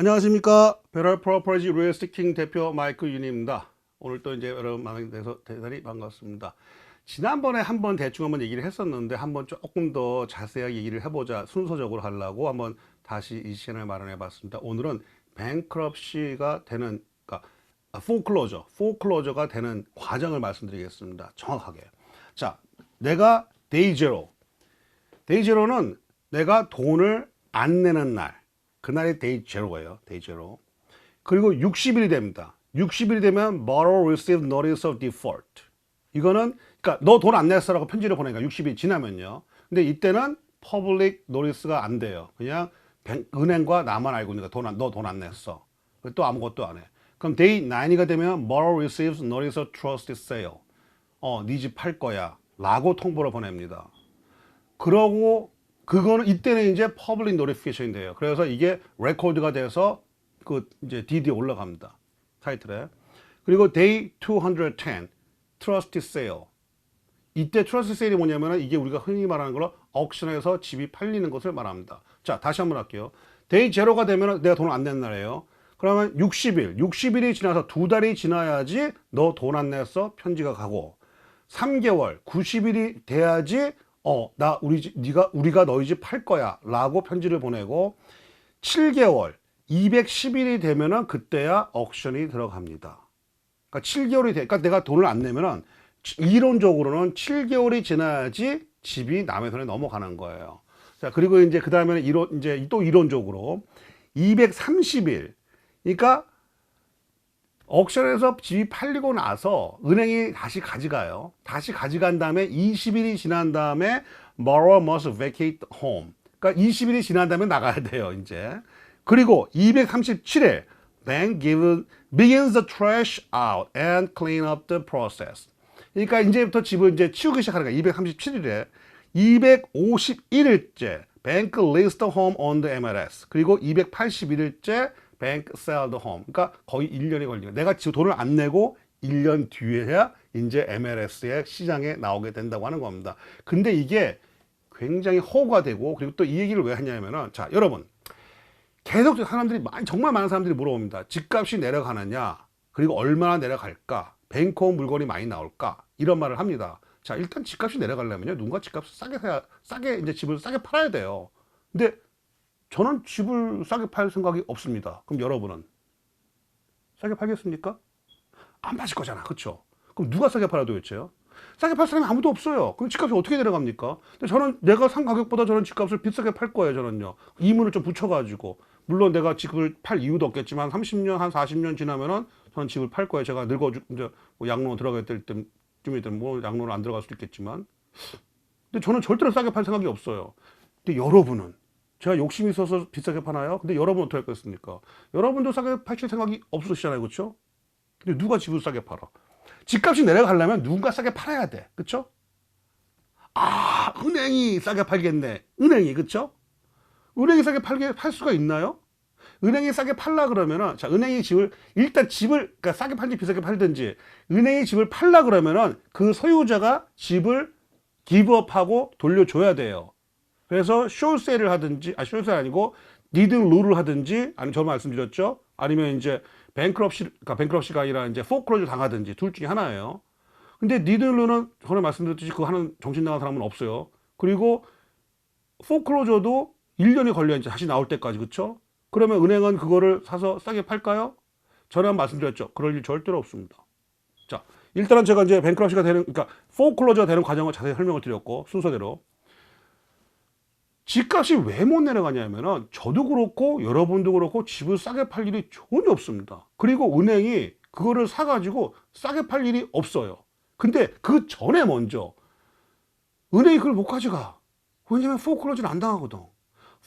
안녕하십니까. 베럴 프로퍼리지 리얼스테이킹 대표 마이클 윤입니다. 오늘 또 이제 여러분 만나서 대단히 반갑습니다. 지난번에 한번 대충 한번 얘기를 했었는데 한번 조금 더 자세하게 얘기를 해보자 순서적으로 하려고 한번 다시 이 시간을 마련해 봤습니다. 오늘은 뱅크럽시가 되는, 그러니까 포클로저가 되는 과정을 말씀드리겠습니다. 정확하게. 자, 내가 데이 제로는 내가 돈을 안 내는 날, 그날이 데이 제로예요. 데이 제로. 그리고 60일이 됩니다. 60일이 되면 borrower receive notice of default. 이거는 그러니까 너 돈 안 냈어라고 편지를 보내니까 60일 지나면요. 근데 이때는 public notice가 안 돼요. 그냥 은행과 나만 알고 있는 거야. 너 돈 안 냈어. 또 아무것도 안 해. 그럼 day 9이 되면 borrower receives notice of trust sale. 네 집 팔 거야. 라고 통보를 보냅니다. 그러고 그거는 이때는 이제 퍼블릭 노티피케이션이 돼요. 그래서 이게 레코드가 돼서 그 이제 DD에 올라갑니다. 타이틀에. 그리고 day 210 트러스티 세일. 이때 트러스티 세일이 뭐냐면은 이게 우리가 흔히 말하는 걸로 억션에서 집이 팔리는 것을 말합니다. 자, 다시 한번 할게요. day 제로가 되면은 내가 돈을 안 낸 날이에요. 그러면 60일이 지나서 2달이 지나야지 너 돈 안 냈어 편지가 가고, 3개월 90일이 돼야지 우리가 너희 집 팔 거야 라고 편지를 보내고, 7개월 210일이 되면은 그때야 억션이 들어갑니다. 그러니까 7개월이 그러니까 내가 돈을 안 내면은 이론적으로는 7개월이 지나야지 집이 남의 손에 넘어가는 거예요. 자, 그리고 이제 그 다음에는 이제 또 이론적으로 230일, 그러니까 억션에서 집이 팔리고 나서 은행이 다시 가져가요. 다시 가져간 다음에 20일이 지난 다음에 borrower must vacate home. 그러니까 20일이 지난 다음에 나가야 돼요, 이제. 그리고 237일 bank begins the trash out and clean up the process. 그러니까 이제부터 집을 이제 치우기 시작하는 거야. 237일에 251일째 bank list the home on the MLS. 그리고 281일째 bank sell the home. 그러니까 거의 1년이 걸리는 거야. 내가 지금 돈을 안 내고 1년 뒤에야 이제 MLS의 시장에 나오게 된다고 하는 겁니다. 근데 이게 굉장히 허구가 되고, 그리고 또 이 얘기를 왜 하냐면은, 자, 여러분, 계속 사람들이 정말 많은 사람들이 물어봅니다. 집값이 내려가느냐, 그리고 얼마나 내려갈까, 뱅크홈 물건이 많이 나올까, 이런 말을 합니다. 자, 일단 집값이 내려가려면요, 누군가 집값을 싸게 이제 집을 싸게 팔아야 돼요. 근데 저는 집을 싸게 팔 생각이 없습니다. 그럼 여러분은 싸게 팔겠습니까? 안 파실 거잖아, 그렇죠? 그럼 누가 싸게 팔아 도대체요? 싸게 팔 사람이 아무도 없어요. 그럼 집값이 어떻게 내려갑니까? 근데 저는 내가 산 가격보다 저는 집값을 비싸게 팔 거예요. 저는요. 이문을 좀 붙여가지고, 물론 내가 집을 팔 이유도 없겠지만 30년 한 40년 지나면은 저는 집을 팔 거예요. 제가 이제 뭐 양로 들어갈 때쯤이든 뭐 양로는 안 들어갈 수도 있겠지만, 근데 저는 절대로 싸게 팔 생각이 없어요. 근데 여러분은, 제가 욕심이 있어서 비싸게 파나요? 근데 여러분 어떻게 할겠습니까? 여러분도 싸게 팔실 생각이 없으시잖아요, 그렇죠? 근데 누가 집을 싸게 팔아? 집값이 내려가려면 누군가 싸게 팔아야 돼, 그렇죠? 아, 은행이 싸게 팔겠네. 은행이, 그렇죠? 은행이 싸게 팔 수가 있나요? 은행이 싸게 팔라 그러면은, 자, 은행이 집을 그러니까 싸게 팔든지 비싸게 팔든지, 은행이 집을 팔라 그러면은 그 소유자가 집을 기브업하고 돌려줘야 돼요. 그래서 쇼세일을 하든지, 쇼세일 아니고 니든 룰을 하든지, 아니면 저 말씀드렸죠? 아니면 이제 뱅크럽시가 아니라 이제 포클로저 당하든지 둘 중에 하나예요. 근데 니든 룰은 전에 말씀드렸듯이 그거 하는 정신 나간 사람은 없어요. 그리고 포클로저도 1년이 걸려 이제 다시 나올 때까지, 그렇죠? 그러면 은행은 그거를 사서 싸게 팔까요? 전에 말씀드렸죠. 그럴 일 절대로 없습니다. 자, 일단은 제가 이제 뱅크럽시가 되는, 그러니까 포클로저가 되는 과정을 자세히 설명을 드렸고, 순서대로. 집값이 왜 못 내려가냐면은 저도 그렇고 여러분도 그렇고 집을 싸게 팔 일이 전혀 없습니다. 그리고 은행이 그거를 사가지고 싸게 팔 일이 없어요. 근데 그 전에 먼저 은행이 그걸 못 가져가. 왜냐면 포클로즈는 안 당하거든.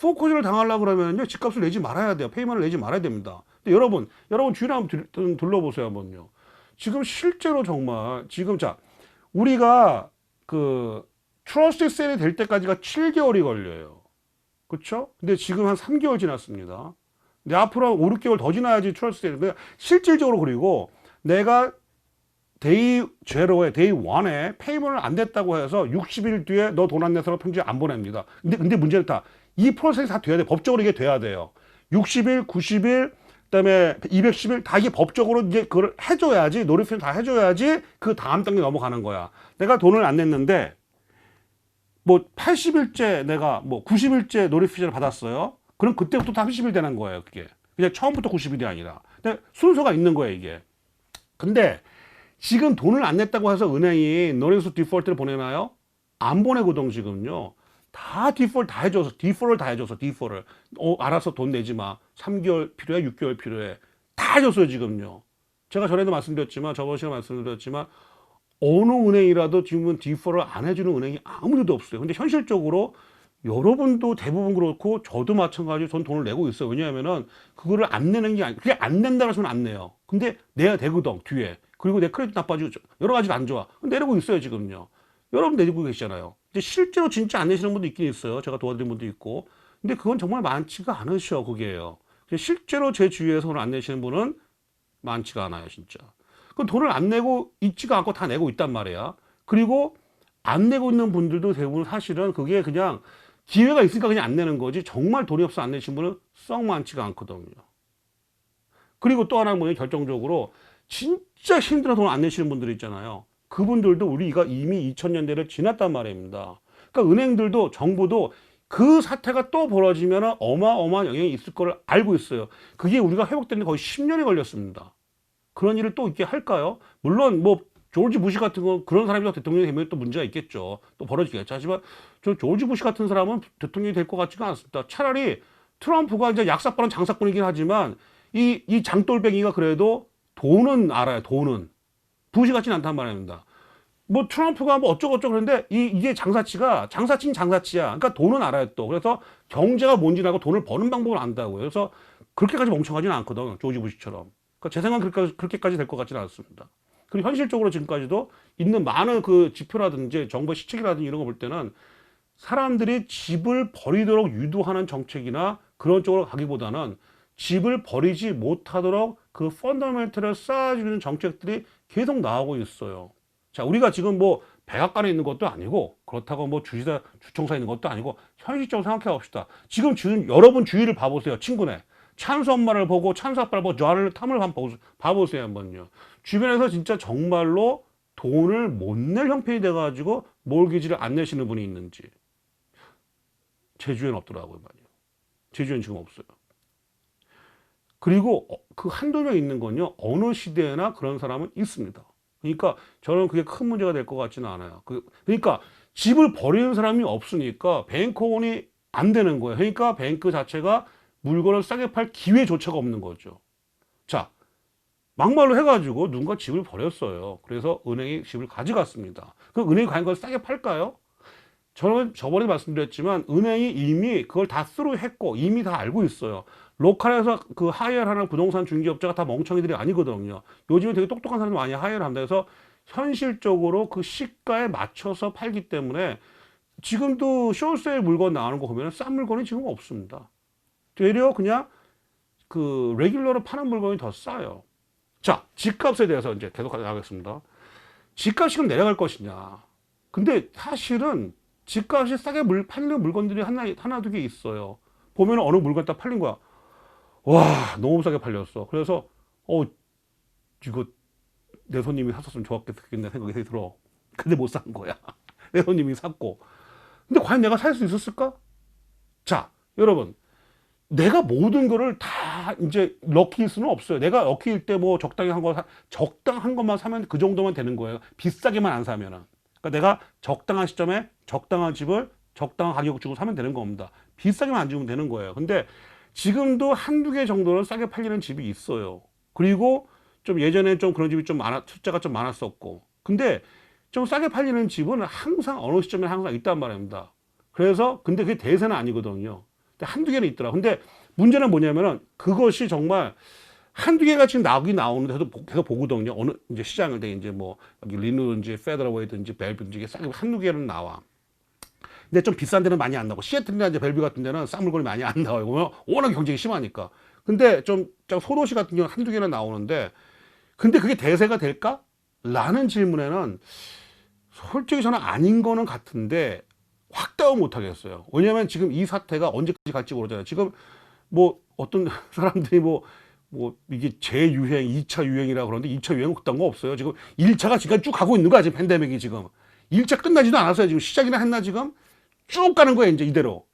포클로즈를 당하려고 그러면요, 집값을 내지 말아야 돼요. 페이먼을 내지 말아야 됩니다. 근데 여러분 주위를 한번 둘러보세요, 한번요. 지금 실제로 정말 자, 우리가 그 트러스트 세일이 될 때까지가 7개월이 걸려요. 그렇죠? 근데 지금 한 3개월 지났습니다. 근데 앞으로 5, 6개월 더 지나야지 트러스트 세일. 그러니까 실질적으로, 그리고 내가 데이 제로에 데이 1에 페이먼을 안 됐다고 해서 60일 뒤에 너 돈 안 내서 편지 안 보냅니다. 근데 문제는 이 프로세스 다 돼야 돼. 법적으로 이게 돼야 돼요. 60일, 90일, 그다음에 210일 다 이게 법적으로 이제 그걸 해줘야지, 노티피케이션 다 해줘야지 그 다음 단계 넘어가는 거야. 내가 돈을 안 냈는데 뭐 80일째 내가 뭐 90일째 노티피케이션을 받았어요. 그럼 그때부터 다 30일 되는 거예요. 그게 그냥 처음부터 90일이 아니라. 근데 순서가 있는 거예요 이게. 근데 지금 돈을 안 냈다고 해서 은행이 노티스 디폴트를 보내나요? 안 보내거든 지금요. 다 디폴트 다 해줘서 디폴을 다 해줘서 디폴을 알아서 돈 내지 마. 3개월 필요해, 6개월 필요해. 다 해줬어요 지금요. 제가 전에도 말씀드렸지만 저번 시간에 말씀드렸지만 어느 은행이라도 지금은 디폴을 안 해주는 은행이 아무데도 없어요. 근데 현실적으로 여러분도 대부분 그렇고 저도 마찬가지로 전 돈을 내고 있어요. 왜냐하면은 그거를 안 내는 게 아니, 그게 안 낸다고 해서는 안 내요. 근데 내야 되거든 뒤에. 그리고 내 크레딧 나빠지고 여러 가지로 안 좋아. 내리고 있어요 지금요. 여러분 내리고 계시잖아요. 근데 실제로 진짜 안 내시는 분도 있긴 있어요. 제가 도와드린 분도 있고. 근데 그건 정말 많지가 않으셔 그게요. 실제로 제 주위에서 돈을 안 내시는 분은 많지가 않아요 진짜. 그 돈을 안 내고 있지가 않고 다 내고 있단 말이야. 그리고 안 내고 있는 분들도 대부분 사실은 그게 그냥 기회가 있으니까 그냥 안 내는 거지 정말 돈이 없어 안 내신 분은 썩 많지가 않거든요. 그리고 또 하나 뭐냐 결정적으로 진짜 힘들어 돈 안 내시는 분들 있잖아요. 그분들도 우리가 이미 2000년대를 지났단 말입니다. 그러니까 은행들도 정부도 그 사태가 또 벌어지면 어마어마한 영향이 있을 걸 알고 있어요. 그게 우리가 회복되는 데 거의 10년이 걸렸습니다. 그런 일을 또 있게 할까요? 물론 뭐 조지 부시 같은 거 그런 사람이 대통령이 되면 또 문제가 있겠죠. 또 벌어지겠죠. 하지만 저 조지 부시 같은 사람은 대통령이 될 것 같지가 않습니다. 차라리 트럼프가 이제 약사빠른 장사꾼이긴 하지만 이 장돌뱅이가 그래도 돈은 알아요. 돈은 부시 같지는 않단 말입니다. 뭐 트럼프가 뭐 어쩌고저쩌고 그러는데 이게 장사치가 장사치는 장사치야. 그러니까 돈은 알아요 또. 그래서 경제가 뭔지 알고 돈을 버는 방법을 안다고요. 그래서 그렇게까지 멍청하지는 않거든. 조지 부시처럼. 그러니까 제 생각은 그렇게까지 될 것 같지는 않습니다. 그리고 현실적으로 지금까지도 있는 많은 그 지표라든지 정부 시책이라든지 이런 거 볼 때는 사람들이 집을 버리도록 유도하는 정책이나 그런 쪽으로 가기보다는 집을 버리지 못하도록 그 펀더멘털을 쌓아주는 정책들이 계속 나오고 있어요. 자, 우리가 지금 뭐 백악관에 있는 것도 아니고 그렇다고 뭐 주청사에 있는 것도 아니고 현실적으로 생각해 봅시다. 지금 여러분 주위를 봐보세요. 친구네. 찬수 엄마를 보고 찬수 아빠를 보고 저를 탐을 한번 봐보세요 한번요. 주변에서 진짜 정말로 돈을 못 낼 형편이 돼가지고 몰기지를 안 내시는 분이 있는지 제 주위엔 없더라고요. 말이에요. 제 주위엔 지금 없어요. 그리고 그 한두 명 있는 건요 어느 시대에나 그런 사람은 있습니다. 그러니까 저는 그게 큰 문제가 될 것 같지는 않아요. 그러니까 집을 버리는 사람이 없으니까 뱅크온이 안 되는 거예요. 그러니까 뱅크 자체가 물건을 싸게 팔 기회조차가 없는 거죠. 자, 막말로 해가지고 누군가 집을 버렸어요. 그래서 은행이 집을 가져갔습니다. 그럼 은행이 과연 그걸 싸게 팔까요? 저는 저번에 말씀드렸지만 은행이 이미 그걸 다 스루했고 이미 다 알고 있어요. 로컬에서 그 하이어하는 부동산 중개업자가 다 멍청이들이 아니거든요. 요즘에 되게 똑똑한 사람들 많이 하이어를 한다 해서 현실적으로 그 시가에 맞춰서 팔기 때문에 지금도 쇼세일 물건 나오는 거 보면 싼 물건이 지금 없습니다. 되려 그냥 그 레귤러로 파는 물건이 더 싸요. 자, 집값에 대해서 이제 계속 나가겠습니다. 집값이 지금 내려갈 것이냐. 근데 사실은 집값이 싸게 팔리는 물건들이 하나 두 개 있어요. 보면 어느 물건 딱 팔린 거야. 와, 너무 싸게 팔렸어. 그래서, 이거 내 손님이 샀었으면 좋았겠네 생각이 들어. 근데 못 산 거야. 내 손님이 샀고. 근데 과연 내가 살 수 있었을까? 자, 여러분. 내가 모든 거를 다 이제 럭키일 수는 없어요. 내가 럭키일 때 뭐 적당한 것만 사면 그 정도만 되는 거예요. 비싸게만 안 사면은. 그러니까 내가 적당한 시점에 적당한 집을 적당한 가격 주고 사면 되는 겁니다. 비싸게만 안 주면 되는 거예요. 근데 지금도 한두 개 정도는 싸게 팔리는 집이 있어요. 그리고 좀 예전에 좀 그런 집이 숫자가 좀 많았었고. 근데 좀 싸게 팔리는 집은 항상 어느 시점에 항상 있단 말입니다. 그래서 근데 그게 대세는 아니거든요. 한두 개는 있더라. 근데 문제는 뭐냐면은 그것이 정말 한두 개가 지금 나오는데 계속 보거든요. 어느 이제 시장을 돼 이제 뭐 여기 리누든지 페더러웨이든지 벨뷰든지 이게 싸게 한두 개는 나와. 근데 좀 비싼 데는 많이 안 나오고 시애틀이나 이제 벨뷰 같은 데는 싼 물건이 많이 안 나와요. 왜냐면 워낙 경쟁이 심하니까. 근데 좀 소도시 같은 경우는 한두 개는 나오는데 근데 그게 대세가 될까? 라는 질문에는 솔직히 저는 아닌 거는 같은데 확답은 못 하겠어요. 왜냐면 지금 이 사태가 언제까지 갈지 모르잖아요. 지금 뭐 어떤 사람들이 뭐 이게 재유행, 2차 유행이라 그러는데 2차 유행은 그딴 거 없어요. 지금 1차가 지금 쭉 가고 있는 거야, 지금 팬데믹이 지금. 1차 끝나지도 않았어요. 지금 시작이나 했나 지금? 쭉 가는 거예요, 이제 이대로.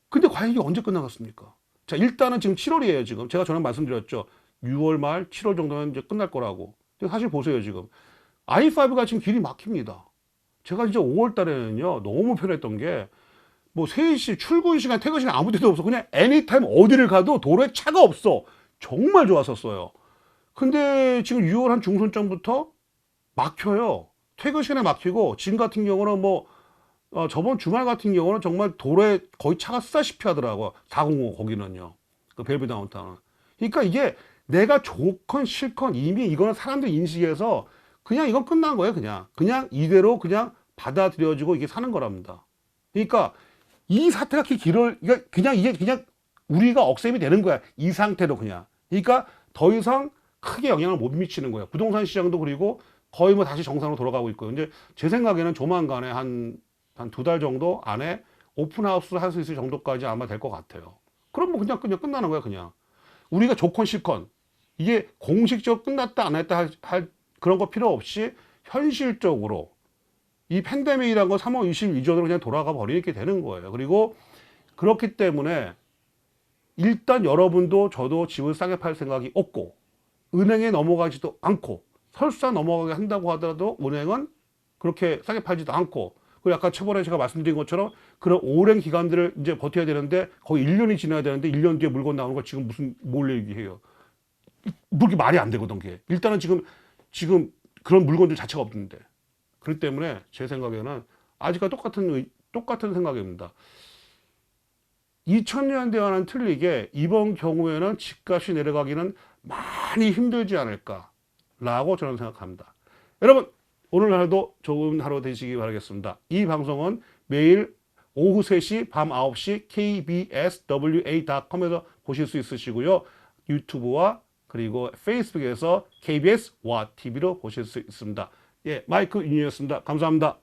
근데 과연 이게 언제 끝나겠습니까? 자, 일단은 지금 7월이에요, 지금. 제가 전에 말씀드렸죠. 6월 말, 7월 정도면 이제 끝날 거라고. 근데 사실 보세요, 지금. i5가 지금 길이 막힙니다. 제가 이제 5월 달에는요, 너무 편했던 게, 뭐 3시, 출근 시간, 퇴근 시간 아무 데도 없어. 그냥 애니타임 어디를 가도 도로에 차가 없어. 정말 좋았었어요. 근데 지금 6월 한 중순쯤부터 막혀요. 퇴근 시간에 막히고, 지금 같은 경우는 뭐, 저번 주말 같은 경우는 정말 도로에 거의 차가 쓰다시피 하더라고요. 405 거기는요. 그 벨브 다운타운. 그러니까 이게 내가 좋건 싫건 이미 이거는 사람들 인식에서 그냥 이건 끝난 거예요. 그냥 이대로 그냥 받아들여지고 이게 사는 거랍니다. 그러니까 이 사태가 그냥 이게 그냥 우리가 억셉이 되는 거야. 이 상태로 그냥. 그러니까 더 이상 크게 영향을 못 미치는 거예요. 부동산 시장도 그리고 거의 뭐 다시 정상으로 돌아가고 있고요. 이제 제 생각에는 조만간에 한 2달 정도 안에 오픈하우스를 할 수 있을 정도까지 아마 될 것 같아요. 그럼 뭐 그냥 끝나는 거야, 그냥. 우리가 좋건 싫건. 이게 공식적으로 끝났다, 안 했다 할 그런 거 필요 없이 현실적으로 이 팬데믹이라는 건 3월 20일 이전으로 그냥 돌아가 버리게 되는 거예요. 그리고 그렇기 때문에 일단 여러분도 저도 집을 싸게 팔 생각이 없고 은행에 넘어가지도 않고 설사 넘어가게 한다고 하더라도 은행은 그렇게 싸게 팔지도 않고 그리고 아까 초반에 제가 말씀드린 것처럼 그런 오랜 기간들을 이제 버텨야 되는데 거의 1년이 지나야 되는데 1년 뒤에 물건 나오는 걸 지금 무슨 뭘 얘기해요. 그게 말이 안 되거든, 그게. 일단은 지금 그런 물건들 자체가 없는데. 그렇기 때문에 제 생각에는 아직과 똑같은 생각입니다. 2000년대와는 틀리게 이번 경우에는 집값이 내려가기는 많이 힘들지 않을까라고 저는 생각합니다. 여러분, 오늘 하루도 좋은 하루 되시기 바라겠습니다. 이 방송은 매일 오후 3시, 밤 9시 kbswa.com에서 보실 수 있으시고요. 유튜브와 그리고 페이스북에서 KBS와 TV로 보실 수 있습니다. 예, 마이크 윤이었습니다. 감사합니다.